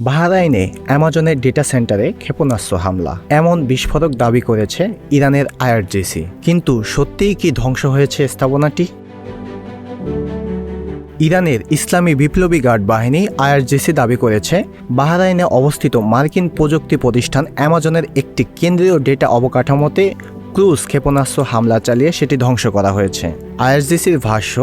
বাহরাইনে অ্যামাজনের ডেটা সেন্টারে ক্ষেপণাস্ত্র হামলা, এমন বিস্ফোরক দাবি করেছে ইরানের আইআরজিসি। কিন্তু সত্যিই কি ধ্বংস হয়েছে স্থাপনাটি? ইরানের ইসলামী বিপ্লবী গার্ড বাহিনী আইআরজিসি দাবি করেছে বাহরাইনে অবস্থিত মার্কিন প্রযুক্তি প্রতিষ্ঠান অ্যামাজনের একটি কেন্দ্রীয় ডেটা অবকাঠামোতে ক্রুজ ক্ষেপণাস্ত্র হামলা চালিয়ে সেটি ধ্বংস করা হয়েছে। আইআরজিসির ভাষ্য,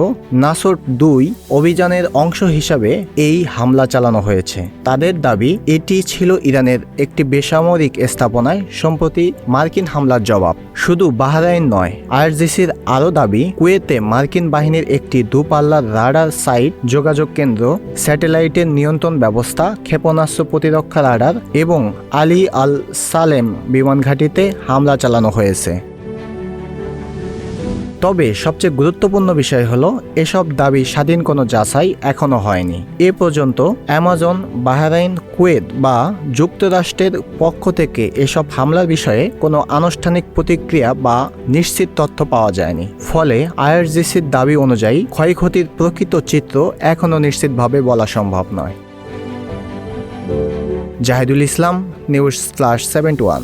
নাসর-2 অভিযানের অংশ হিসাবে এই হামলা চালানো হয়েছে। তাদের দাবি, এটি ছিল ইরানের একটি বেসামরিক স্থাপনায় সম্প্রতি মার্কিন হামলার জবাব। শুধু বাহরাইন নয়, আইআরজিসির আরও দাবি, কুয়েতে মার্কিন বাহিনীর একটি দূরপাল্লার রাডার সাইট, যোগাযোগ কেন্দ্র, স্যাটেলাইটের নিয়ন্ত্রণ ব্যবস্থা, ক্ষেপণাস্ত্র প্রতিরক্ষা রাডার এবং আলী আল সালেম বিমান ঘাঁটিতে হামলা চালানো হয়েছে। তবে সবচেয়ে গুরুত্বপূর্ণ বিষয় হলো, এসব দাবি স্বাধীন কোনো যাচাই এখনও হয়নি। এ পর্যন্ত অ্যামাজন, বাহরাইন, কুয়েত বা যুক্তরাষ্ট্রের পক্ষ থেকে এসব হামলার বিষয়ে কোনো আনুষ্ঠানিক প্রতিক্রিয়া বা নিশ্চিত তথ্য পাওয়া যায়নি। ফলে আইআরজিসির দাবি অনুযায়ী ক্ষয়ক্ষতির প্রকৃত চিত্র এখনও নিশ্চিতভাবে বলা সম্ভব নয়। জাহিদুল ইসলাম, নিউজ /71।